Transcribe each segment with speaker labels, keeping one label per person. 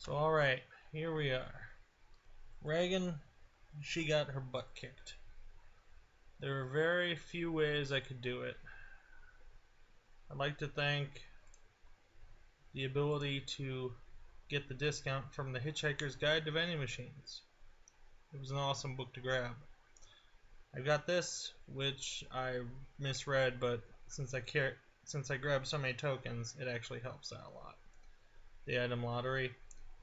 Speaker 1: So alright, here we are. Regan, she got her butt kicked. There are very few ways I could do it. I'd like to thank the ability to get the discount from the Hitchhiker's Guide to Vending Machines. It was an awesome book to grab. I got this, which I misread, but since I grabbed so many tokens, it actually helps out a lot. The item lottery,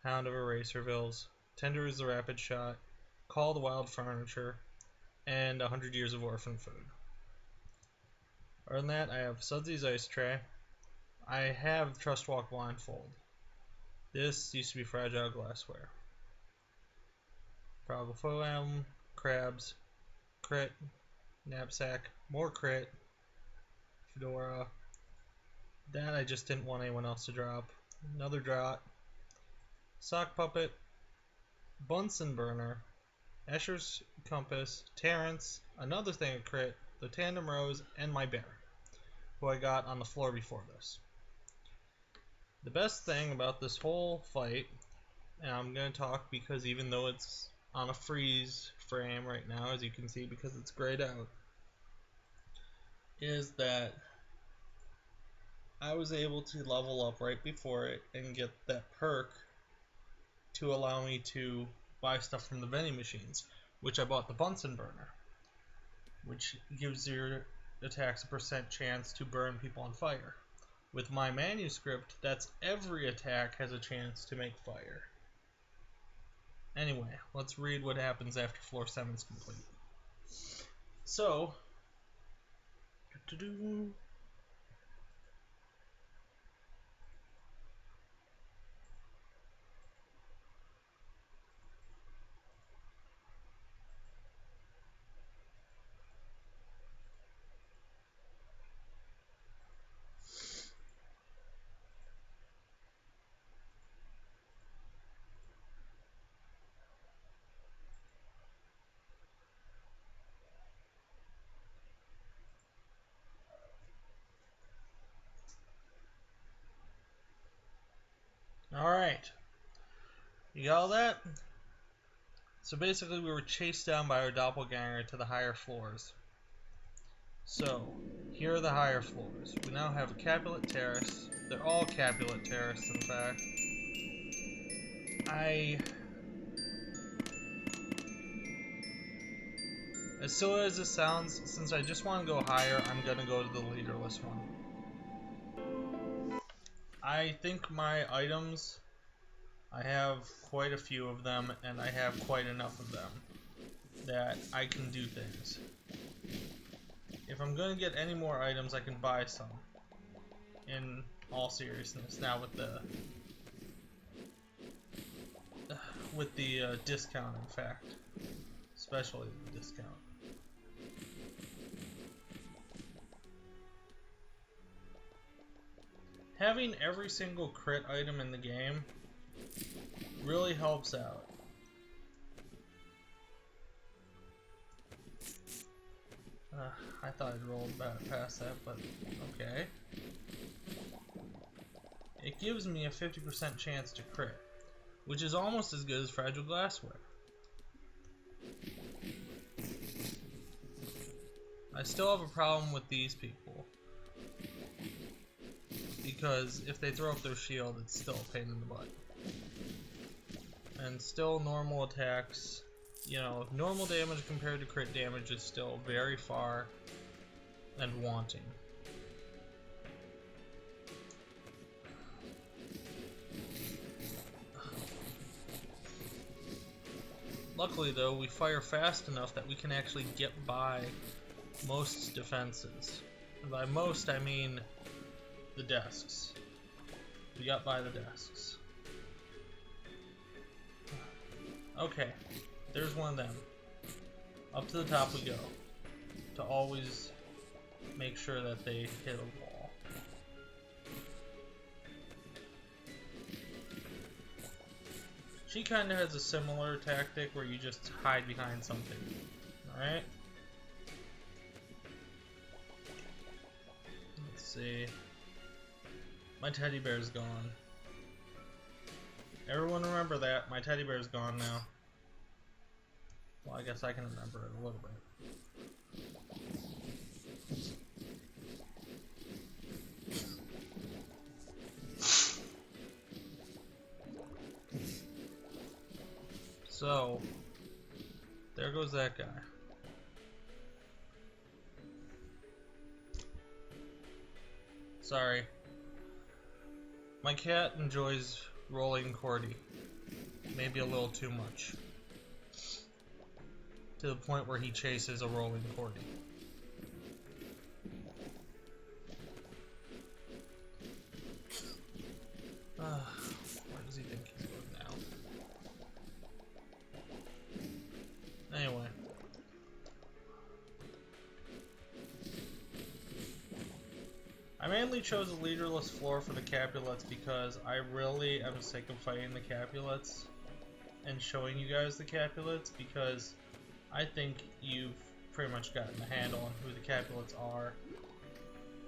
Speaker 1: Hound of Eraservilles, Tender is the Rapid Shot, Call the Wild Furniture, and 100 Years of Orphan Food. Other than that, I have Sudsy's Ice Tray. I have Trust Walk Blindfold. This used to be Fragile Glassware. Prodigal Foam, Crabs, Crit, Knapsack, more Crit, Fedora. That I just didn't want anyone else to drop. Another Draught, Sock Puppet, Bunsen Burner, Escher's Compass, Terrence, another thing of Crit, the Tandem Rose, and my bear, who I got on the floor before this. The best thing about this whole fight, and I'm going to talk because even though it's on a freeze frame right now, as you can see because it's grayed out, is that I was able to level up right before it and get that perk to allow me to buy stuff from the vending machines, which I bought the Bunsen Burner, which gives your attacks a % chance to burn people on fire. With my manuscript, that's every attack has a chance to make fire. Anyway, let's read what happens after floor 7 is complete. So, alright. You got all that? So basically we were chased down by our doppelganger to the higher floors. So, here are the higher floors. We now have a Capulet Terrace. They're all Capulet Terrace, in fact. As silly as this sounds, since I just want to go higher, I'm going to go to the leaderless one. I think my items, I have quite a few of them, and I have quite enough of them that I can do things. If I'm going to get any more items, I can buy some. In all seriousness, now with the discount, in fact, especially the discount. Having every single crit item in the game really helps out. I thought I'd rolled past that, but okay. It gives me a 50% chance to crit, which is almost as good as Fragile Glassware. I still have a problem with these people, because if they throw up their shield, it's still a pain in the butt. And still normal attacks, you know, normal damage compared to crit damage is still very far and wanting. Luckily though, we fire fast enough that we can actually get by most defenses. And by most, I mean the desks. We got by the desks. Okay, there's one of them. Up to the top we go. To always make sure that they hit a wall. She kind of has a similar tactic where you just hide behind something. Alright? Let's see. My teddy bear's gone. Everyone remember that. My teddy bear's gone now. Well, I guess I can remember it a little bit. So, there goes that guy. Sorry. My cat enjoys rolling Cordy. Maybe a little too much. To the point where he chases a rolling Cordy. Where does he think he's going now? Anyway. I mainly chose a leaderless floor for the Capulets because I really am sick of fighting the Capulets and showing you guys the Capulets, because I think you've pretty much gotten a handle on who the Capulets are.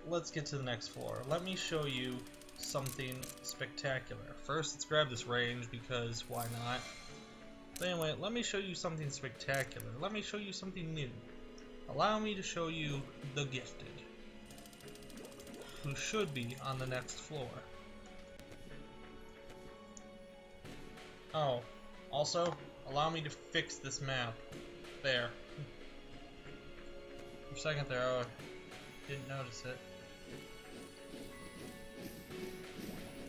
Speaker 1: Let's get to the next floor. Let me show you something spectacular. First, let's grab this range because why not? But anyway, let me show you something spectacular. Let me show you something new. Allow me to show you the Gifted, who should be on the next floor. Oh, also, allow me to fix this map. There. For a second there, I didn't notice it.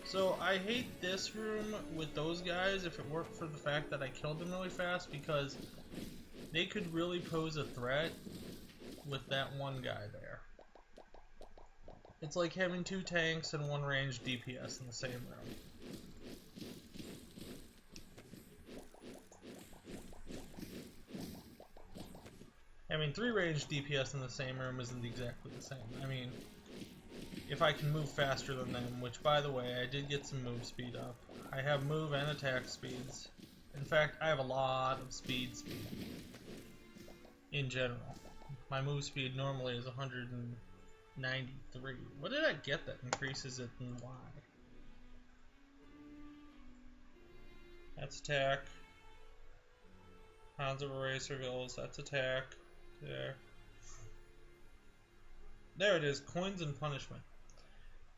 Speaker 1: So, I hate this room with those guys if it weren't for the fact that I killed them really fast, because they could really pose a threat with that one guy there. It's like having 2 tanks and 1 ranged DPS in the same room. I mean, 3 ranged DPS in the same room isn't exactly the same. I mean, if I can move faster than them, which, by the way, I did get some move speed up. I have move and attack speeds. In fact, I have a lot of speed in general. My move speed normally is 193. What did I get that increases it and why? That's attack. Hounds of Eraser Goals, that's attack. There it is, coins and punishment.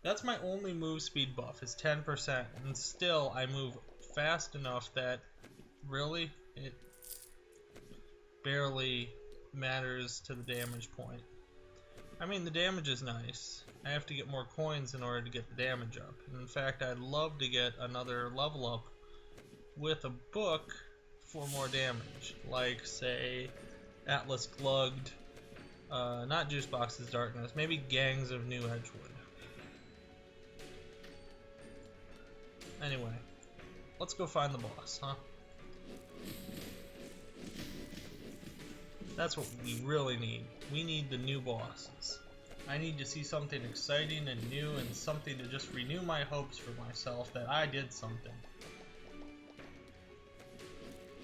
Speaker 1: That's my only move speed buff, is 10%, and still I move fast enough that really it barely matters to the damage point. I mean, the damage is nice. I have to get more coins in order to get the damage up. And in fact, I'd love to get another level up with a book for more damage, like, say, Atlas Glugged, not Juice Box's Darkness, maybe Gangs of New Edgewood. Anyway, let's go find the boss, huh? That's what we really need. We need the new bosses. I need to see something exciting and new and something to just renew my hopes for myself that I did something.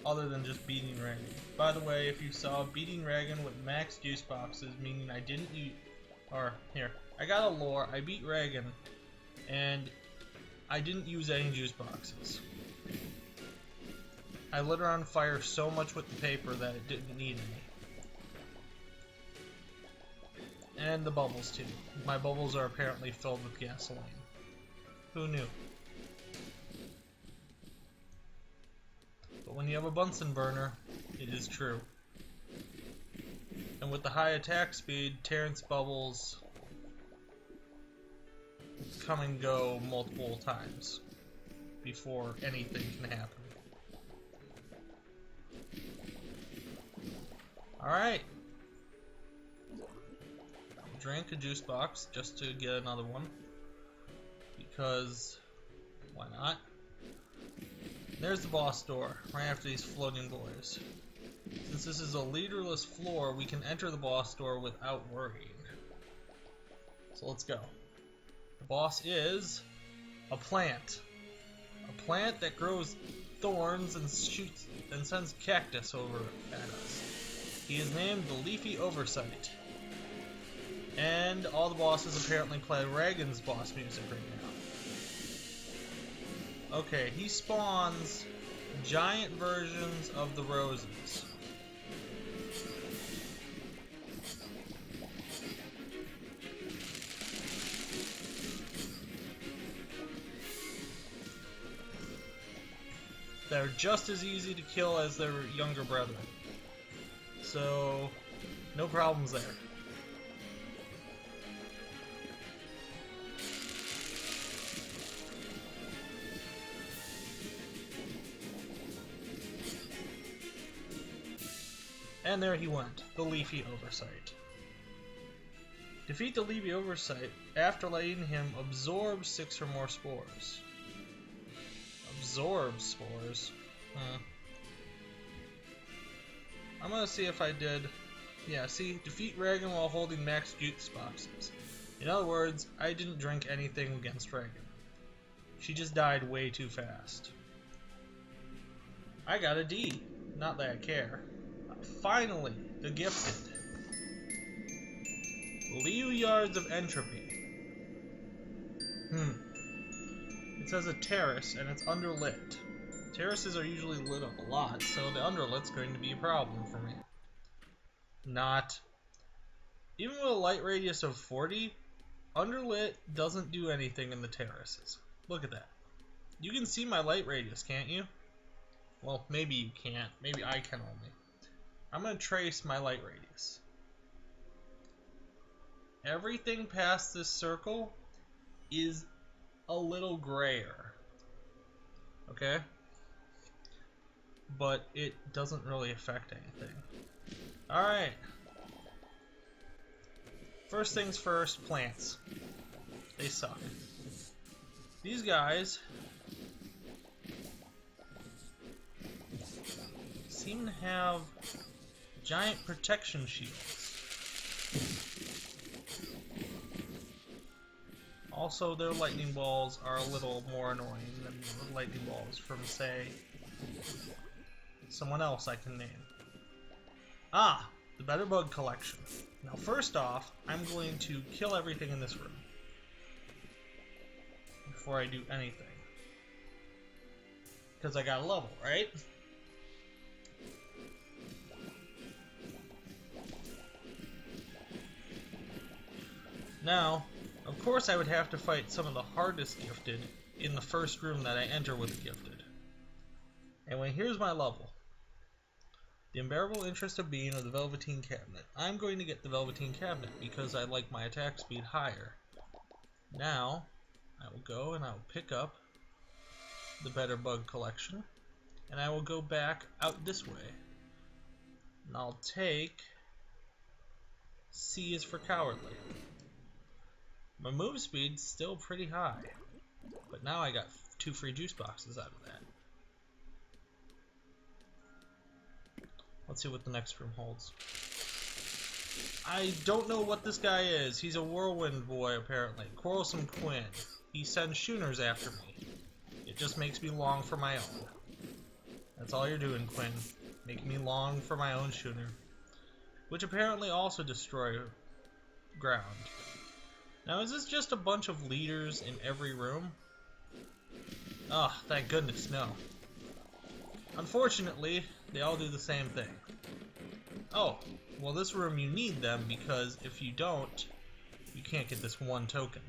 Speaker 1: Other than just beating Regan. By the way, if you saw, beating Regan with max juice boxes, meaning I didn't use... Or, here, I got a lore, I beat Regan, and I didn't use any juice boxes. I lit her on fire so much with the paper that it didn't need any. And the bubbles, too. My bubbles are apparently filled with gasoline. Who knew? But when you have a Bunsen burner, it is true. And with the high attack speed, Terrence bubbles come and go multiple times before anything can happen. Alright. Drank a juice box just to get another one. Because, why not? There's the boss door, right after these floating boys. Since this is a leaderless floor, we can enter the boss door without worrying. So let's go. The boss is a plant. A plant that grows thorns and shoots and sends cactus over at us. He is named the Leafy Oversight. And all the bosses apparently play Regan's boss music right now. Okay, he spawns giant versions of the roses. They're just as easy to kill as their younger brethren. So, no problems there. And there he went, the Leafy Oversight. Defeat the Leafy Oversight after letting him absorb 6 or more spores. Absorb spores? I'm gonna see if I did. Yeah, see, defeat Regan while holding max juice boxes. In other words, I didn't drink anything against Regan. She just died way too fast. I got a D. Not that I care. Finally, the gifted. Liu Yards of Entropy. It says a terrace, and it's underlit. Terraces are usually lit up a lot, so the underlit's going to be a problem for me. Not. Even with a light radius of 40, underlit doesn't do anything in the terraces. Look at that. You can see my light radius, can't you? Well, maybe you can't. Maybe I can only. I'm going to trace my light radius. Everything past this circle is a little grayer. Okay? But it doesn't really affect anything. Alright. First things first, plants. They suck. These guys seem to have giant protection shields. Also, their lightning balls are a little more annoying than the lightning balls from, say, someone else I can name. Ah, the Better Bug Collection. Now, first off, I'm going to kill everything in this room before I do anything. Because I got a level, right? Now, of course I would have to fight some of the hardest gifted in the first room that I enter with the gifted. Anyway, here's my level. The Unbearable Interest of Being of the Velveteen Cabinet. I'm going to get the Velveteen Cabinet because I like my attack speed higher. Now, I will go and I will pick up the Better Bug Collection, and I will go back out this way. And I'll take C is for Cowardly. My move speed's still pretty high, but now I got 2 free juice boxes out of that. Let's see what the next room holds. I don't know what this guy is. He's a whirlwind boy, apparently. Quarrelsome Quinn. He sends schooners after me. It just makes me long for my own. That's all you're doing, Quinn. Making me long for my own schooner. Which apparently also destroy ground. Now, is this just a bunch of leaders in every room? Oh, thank goodness, no. Unfortunately, they all do the same thing. Oh, well, this room you need them because if you don't, you can't get this one token.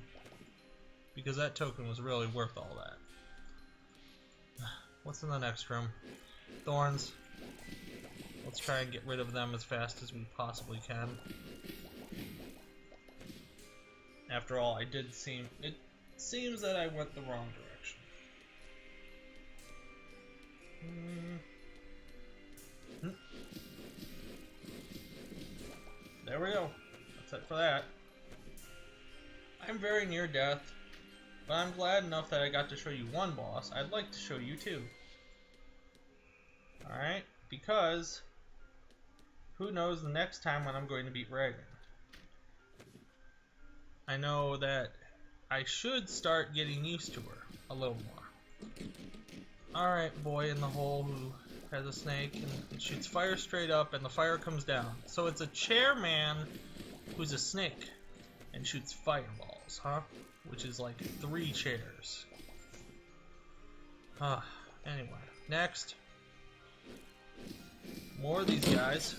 Speaker 1: Because that token was really worth all that. What's in the next room? Thorns. Let's try and get rid of them as fast as we possibly can. After all, it seems that I went the wrong direction. There we go. That's it for that. I'm very near death, but I'm glad enough that I got to show you one boss. I'd like to show you two. Alright, because who knows the next time when I'm going to beat Regan. I know that I should start getting used to her a little more. Alright, boy in the hole who has a snake and shoots fire straight up and the fire comes down. So it's a chairman who's a snake and shoots fireballs, huh? Which is like 3 chairs. Anyway, next. More of these guys.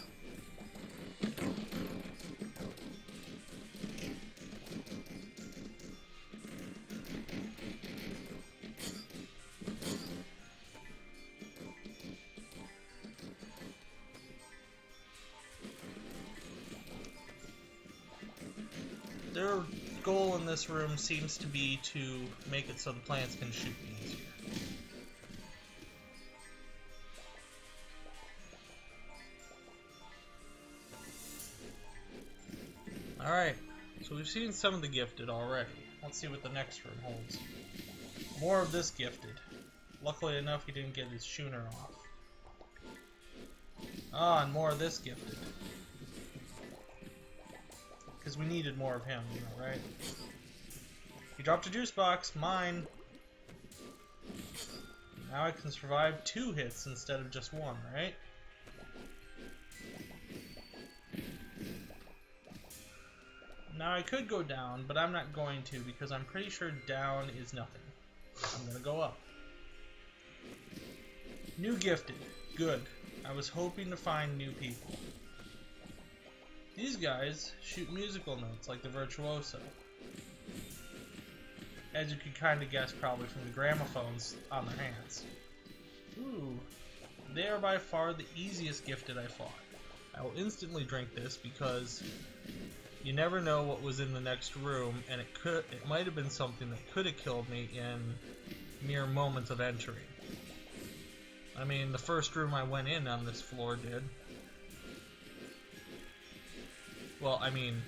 Speaker 1: Their goal in this room seems to be to make it so the plants can shoot me easier. Alright, so we've seen some of the gifted already. Let's see what the next room holds. More of this gifted. Luckily enough, he didn't get his schooner off. Ah, and more of this gifted. Because we needed more of him, you know, right? He dropped a juice box, mine. Now I can survive 2 hits instead of just 1, right? Now I could go down, but I'm not going to because I'm pretty sure down is nothing. I'm gonna go up. New gifted. Good. I was hoping to find new people. These guys shoot musical notes like the virtuoso. As you could kind of guess probably from the gramophones on their hands. Ooh. They are by far the easiest gifted I fought. I will instantly drink this because you never know what was in the next room, and it might have been something that could have killed me in mere moments of entering. I mean, the first room I went in on this floor did. Well, I mean,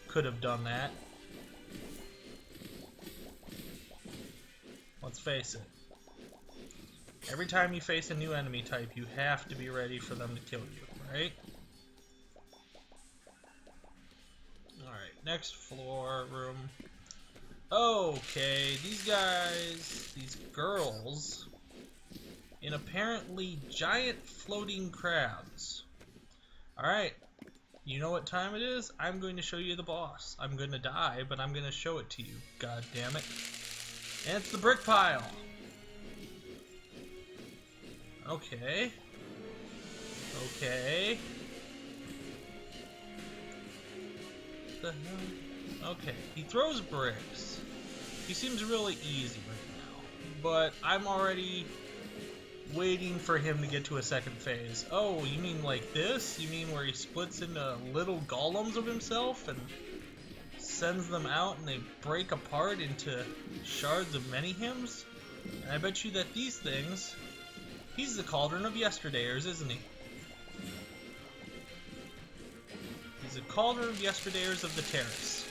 Speaker 1: could have done that. Let's face it. Every time you face a new enemy type, you have to be ready for them to kill you, right? Alright, next floor room. Okay, these guys, these girls, in apparently giant floating crabs. Alright, you know what time it is? I'm going to show you the boss. I'm going to die, but I'm going to show it to you. God damn it. And it's the brick pile. Okay. Okay. What the hell? Okay, he throws bricks. He seems really easy right now. But I'm already waiting for him to get to a second phase. Oh, you mean like this? You mean where he splits into little golems of himself and sends them out and they break apart into shards of many hymns? And I bet you that these things... He's the Cauldron of Yesterdayers, isn't he? He's the Cauldron of Yesterdayers of the Terrace.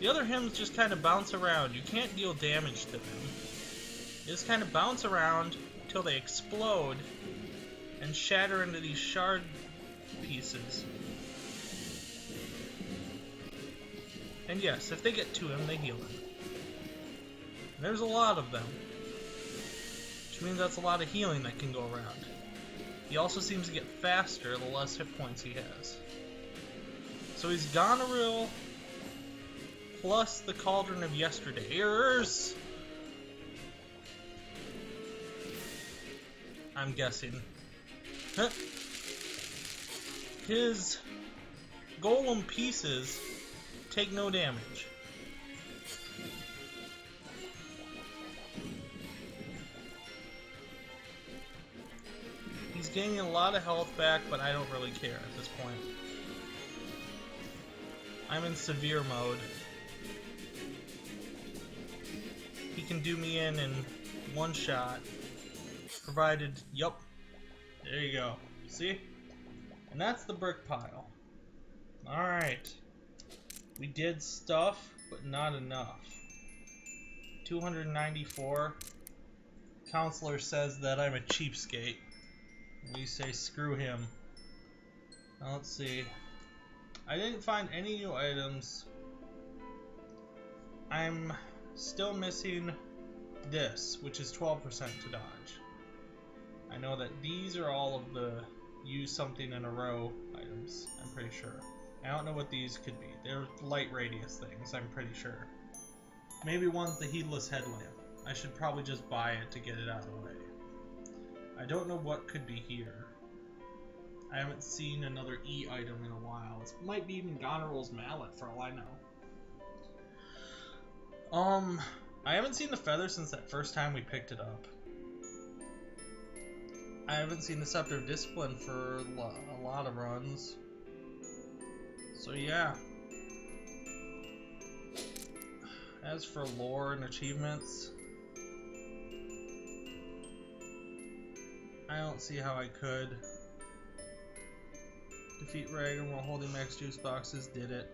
Speaker 1: The other hymns just kind of bounce around. You can't deal damage to them. They just kind of bounce around until they explode and shatter into these shard pieces. And yes, if they get to him, they heal him. And there's a lot of them, which means that's a lot of healing that can go around. He also seems to get faster the less hit points he has. So he's Goneril plus the Cauldron of Yesterdayers. I'm guessing. Huh. His golem pieces take no damage. He's gaining a lot of health back, but I don't really care at this point. I'm in severe mode. He can do me in one shot. Provided, yup, there you go, see? And that's the brick pile. Alright, we did stuff, but not enough. 294. Counselor says that I'm a cheapskate. We say screw him. Now let's see. I didn't find any new items. I'm still missing this, which is 12% to dodge. I know that these are all of the use something in a row items, I'm pretty sure. I don't know what these could be. They're light radius things, I'm pretty sure. Maybe one's the heedless headlamp. I should probably just buy it to get it out of the way. I don't know what could be here. I haven't seen another E item in a while. It might be even Goneril's mallet for all I know. I haven't seen the feather since that first time we picked it up. I haven't seen the Scepter of Discipline for a lot of runs. So yeah. As for lore and achievements, I don't see how I could. Defeat Regan while holding max juice boxes, did it.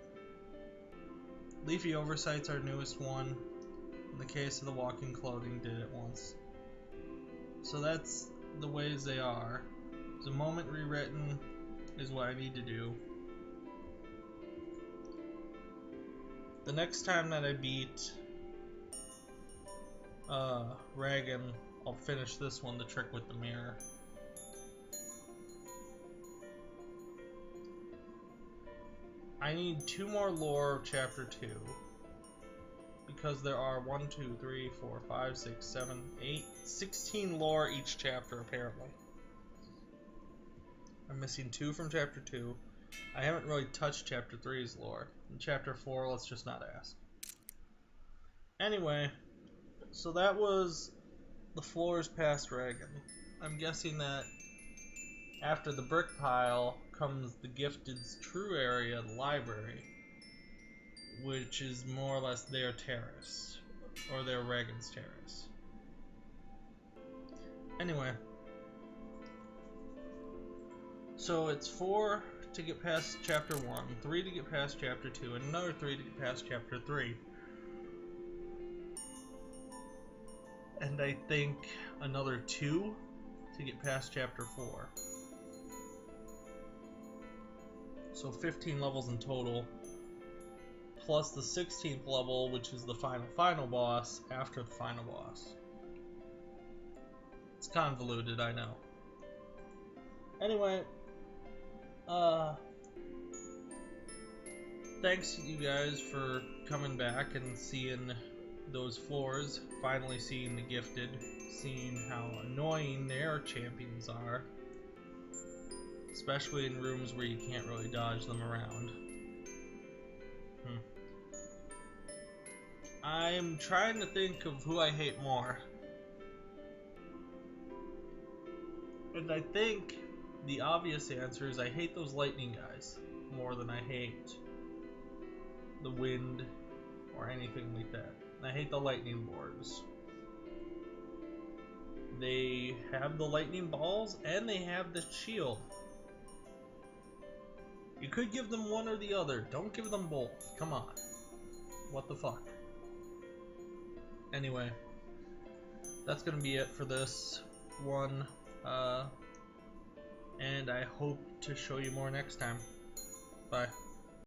Speaker 1: Leafy Oversight's our newest one. In the case of the walking clothing, did it once. So that's the ways they are. The moment rewritten is what I need to do. The next time that I beat Regan, I'll finish this one, the trick with the mirror. I need 2 more lore of chapter 2. Because there are 1, 2, 3, 4, 5, 6, 7, 8, 16 lore each chapter apparently. I'm missing 2 from chapter 2. I haven't really touched chapter 3's lore. In chapter 4, let's just not ask. Anyway, so that was the floors past Regan. I'm guessing that after the brick pile comes the Gifted's true area, the library, which is more or less their terrace, or their Regan's terrace. Anyway, so it's 4 to get past chapter 1, 3 to get past chapter 2, and another 3 to get past chapter 3. And I think another 2 to get past chapter 4. So 15 levels in total, plus the 16th level, which is the final boss after the final boss. It's convoluted, I know. Anyway, thanks to you guys for coming back and seeing those floors, finally seeing the Gifted, seeing how annoying their champions are, especially in rooms where you can't really dodge them around. I'm trying to think of who I hate more. And I think the obvious answer is I hate those lightning guys more than I hate the wind or anything like that. I hate the lightning boards. They have the lightning balls and they have the shield. You could give them one or the other. Don't give them both. Come on. What the fuck? Anyway, that's gonna be it for this one. And I hope to show you more next time. Bye.